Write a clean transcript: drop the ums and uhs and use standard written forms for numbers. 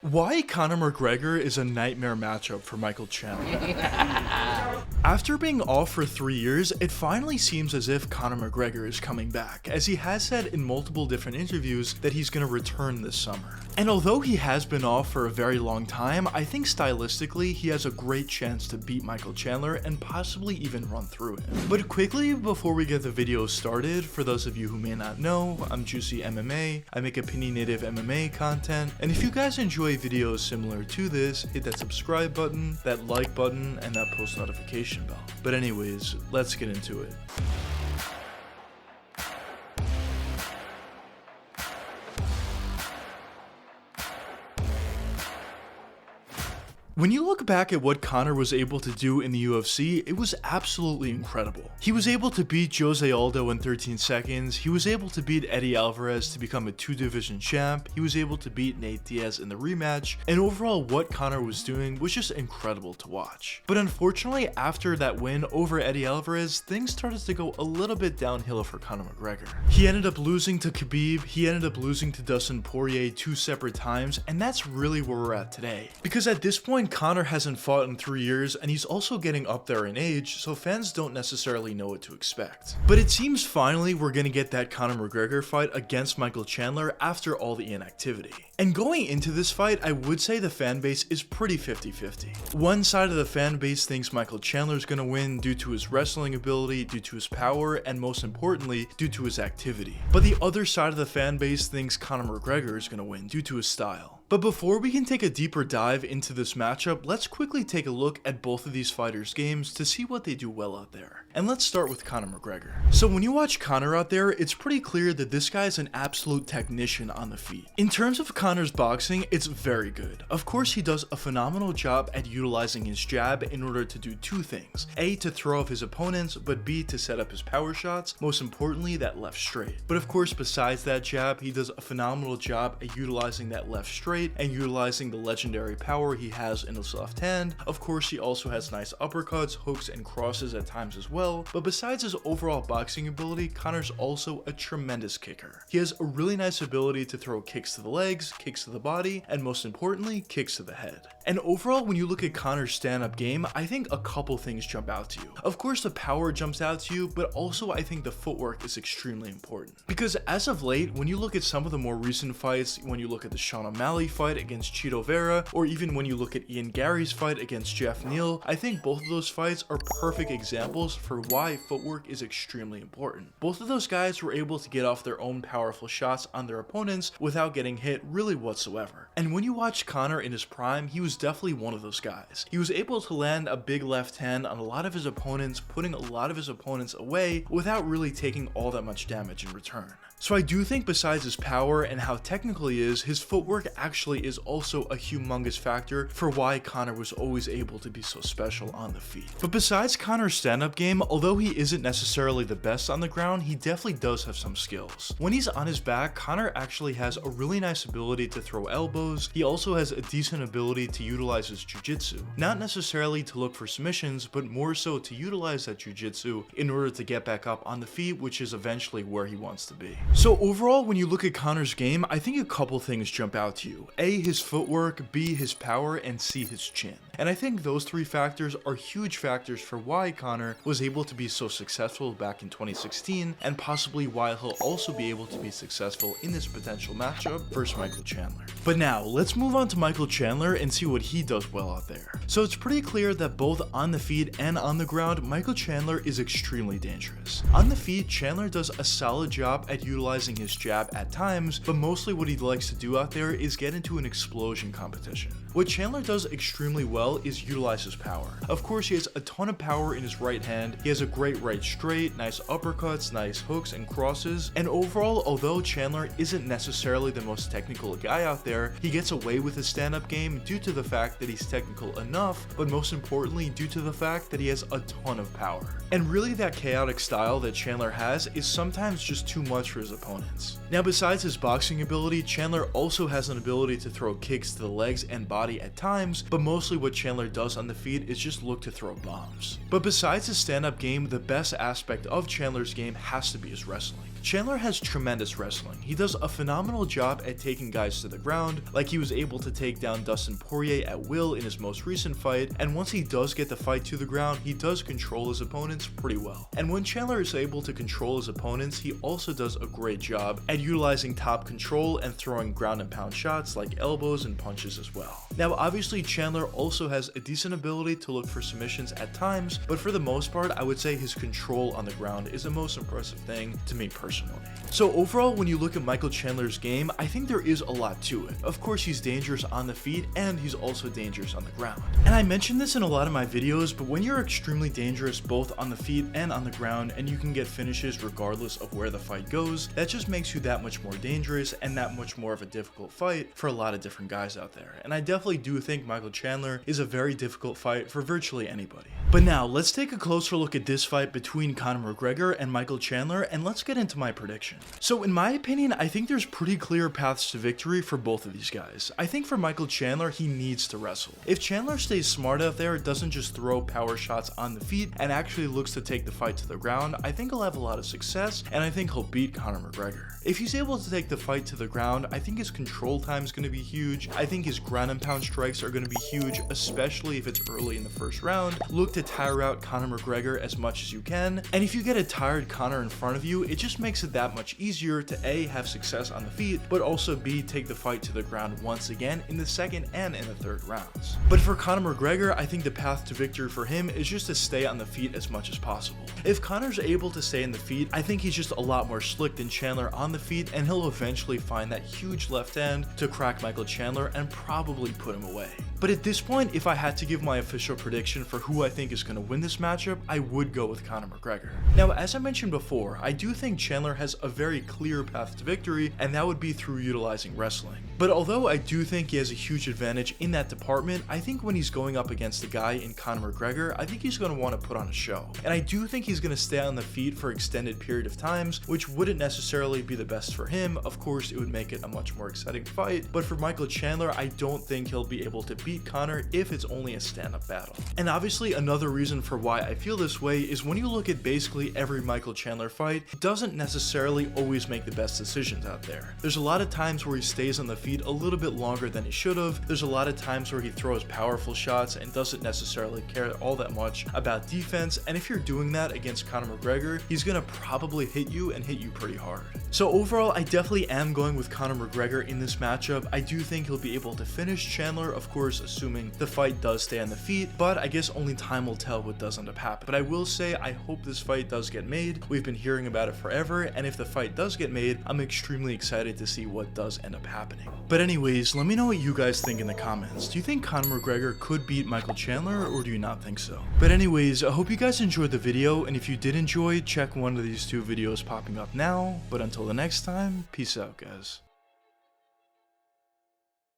Why Conor McGregor is a nightmare matchup for Michael Chandler. After being off for 3 years, it finally seems as if Conor McGregor is coming back, as he has said in multiple different interviews that he's going to return this summer. And although he has been off for a very long time, I think stylistically he has a great chance to beat Michael Chandler and possibly even run through him. But quickly, before we get the video started, for those of you who may not know, I'm Juicy MMA, I make opinionative MMA content, and if you guys enjoy videos similar to this, hit that subscribe button, that like button, and that post notification bell. But anyways, let's get into it. When you look back at what Conor was able to do in the UFC, it was absolutely incredible. He was able to beat Jose Aldo in 13 seconds, he was able to beat Eddie Alvarez to become a 2-division champ, he was able to beat Nate Diaz in the rematch, and overall what Conor was doing was just incredible to watch. But unfortunately, after that win over Eddie Alvarez, things started to go a little bit downhill for Conor McGregor. He ended up losing to Khabib, he ended up losing to Dustin Poirier 2 separate times, and that's really where we're at today. Because at this point, Conor hasn't fought in 3 years, and he's also getting up there in age, so fans don't necessarily know what to expect. But it seems finally we're gonna get that Conor McGregor fight against Michael Chandler after all the inactivity. And going into this fight, I would say the fan base is pretty 50-50. One side of the fan base thinks Michael Chandler is gonna win due to his wrestling ability, due to his power, and most importantly, due to his activity. But the other side of the fan base thinks Conor McGregor is gonna win due to his style. But before we can take a deeper dive into this matchup, let's quickly take a look at both of these fighters' games to see what they do well out there. And let's start with Conor McGregor. So when you watch Conor out there, it's pretty clear that this guy is an absolute technician on the feet. In terms of Conor's boxing, it's very good. Of course, he does a phenomenal job at utilizing his jab in order to do two things. A, to throw off his opponents, but B, to set up his power shots, most importantly, that left straight. But of course, besides that jab, he does a phenomenal job at utilizing that left straight and utilizing the legendary power he has in his left hand. Of course, he also has nice uppercuts, hooks, and crosses at times as well. But besides his overall boxing ability, Conor's also a tremendous kicker. He has a really nice ability to throw kicks to the legs, kicks to the body, and most importantly, kicks to the head. And overall, when you look at Conor's stand-up game, I think a couple things jump out to you. Of course, the power jumps out to you, but also I think the footwork is extremely important. Because as of late, when you look at some of the more recent fights, when you look at the Sean O'Malley fight against Chito Vera, or even when you look at Ian Gary's fight against Jeff Neal, I think both of those fights are perfect examples for why footwork is extremely important. Both of those guys were able to get off their own powerful shots on their opponents without getting hit really whatsoever. And when you watch Conor in his prime, he was definitely one of those guys. He was able to land a big left hand on a lot of his opponents, putting a lot of his opponents away without really taking all that much damage in return. So I do think besides his power and how technical he is, his footwork actually is also a humongous factor for why Conor was always able to be so special on the feet. But besides Conor's stand-up game, although he isn't necessarily the best on the ground, he definitely does have some skills. When he's on his back, Conor actually has a really nice ability to throw elbows. He also has a decent ability to utilize his jiu-jitsu. Not necessarily to look for submissions, but more so to utilize that jiu-jitsu in order to get back up on the feet, which is eventually where he wants to be. So overall, when you look at Conor's game, I think a couple things jump out to you. A, his footwork, B, his power, and C, his chin. And I think those three factors are huge factors for why Conor was able to be so successful back in 2016, and possibly why he'll also be able to be successful in this potential matchup versus Michael Chandler. But now, let's move on to Michael Chandler and see what he does well out there. So it's pretty clear that both on the feet and on the ground, Michael Chandler is extremely dangerous. On the feet, Chandler does a solid job at utilizing his jab at times, but mostly what he likes to do out there is get into an explosion competition. What Chandler does extremely well is utilize his power. Of course, he has a ton of power in his right hand, he has a great right straight, nice uppercuts, nice hooks and crosses, and overall, although Chandler isn't necessarily the most technical guy out there, he gets away with his stand-up game due to the fact that he's technical enough, but most importantly due to the fact that he has a ton of power. And really, that chaotic style that Chandler has is sometimes just too much for his opponents. Now, besides his boxing ability, Chandler also has an ability to throw kicks to the legs and body at times, but mostly what Chandler does on the feet is just look to throw bombs. But besides his stand-up game, the best aspect of Chandler's game has to be his wrestling. Chandler has tremendous wrestling. He does a phenomenal job at taking guys to the ground, like he was able to take down Dustin Poirier at will in his most recent fight, and once he does get the fight to the ground, he does control his opponents pretty well. And when Chandler is able to control his opponents, he also does a great job at utilizing top control and throwing ground and pound shots like elbows and punches as well. Now obviously Chandler also has a decent ability to look for submissions at times, but for the most part I would say his control on the ground is the most impressive thing to me personally. So overall, when you look at Michael Chandler's game, I think there is a lot to it. Of course he's dangerous on the feet and he's also dangerous on the ground. And I mentioned this in a lot of my videos, but when you're extremely dangerous both on the feet and on the ground and you can get finishes regardless of where the fight goes, that just makes you that much more dangerous and that much more of a difficult fight for a lot of different guys out there. And I definitely do think Michael Chandler is a very difficult fight for virtually anybody. But now let's take a closer look at this fight between Conor McGregor and Michael Chandler, and let's get into my prediction. So in my opinion, I think there's pretty clear paths to victory for both of these guys. I think for Michael Chandler, he needs to wrestle. If Chandler stays smart out there, doesn't just throw power shots on the feet, and actually looks to take the fight to the ground, I think he'll have a lot of success, and I think he'll beat Conor McGregor. If he's able to take the fight to the ground, I think his control time is going to be huge. I think his ground and pound strikes are going to be huge, especially if it's early in the first round. Look to tire out Conor McGregor as much as you can, and if you get a tired Conor in front of you, it just makes it that much easier to A, have success on the feet, but also B, take the fight to the ground once again in the second and in the third rounds. But for Conor McGregor, I think the path to victory for him is just to stay on the feet as much as possible. If Conor's able to stay in the feet, I think he's just a lot more slick than Chandler on the feet, and he'll eventually find that huge left hand to crack Michael Chandler and probably put him away. But at this point, if I had to give my official prediction for who I think is going to win this matchup, I would go with Conor McGregor. Now, as I mentioned before, I do think Chandler has a very clear path to victory, and that would be through utilizing wrestling. But although I do think he has a huge advantage in that department, I think when he's going up against a guy in Conor McGregor, I think he's going to want to put on a show. And I do think he's going to stay on the feet for extended period of times, which wouldn't necessarily be the best for him. Of course, it would make it a much more exciting fight, but for Michael Chandler, I don't think he'll be able to beat Conor if it's only a stand-up battle. And obviously, another reason for why I feel this way is when you look at basically every Michael Chandler fight, he doesn't necessarily always make the best decisions out there. There's a lot of times where he stays on the feet a little bit longer than he should have. There's a lot of times where he throws powerful shots and doesn't necessarily care all that much about defense, and if you're doing that against Conor McGregor, he's gonna probably hit you and hit you pretty hard. So overall, I definitely am going with Conor McGregor in this matchup. I do think he'll be able to finish Chandler, of course, assuming the fight does stay on the feet, but I guess only time will tell what does end up happening. But I will say, I hope this fight does get made. We've been hearing about it forever, and if the fight does get made, I'm extremely excited to see what does end up happening. But anyways, let me know what you guys think in the comments. Do you think Conor McGregor could beat Michael Chandler, or do you not think so? But anyways, I hope you guys enjoyed the video, and if you did enjoy, check one of these two videos popping up now. But until the next time, peace out, guys.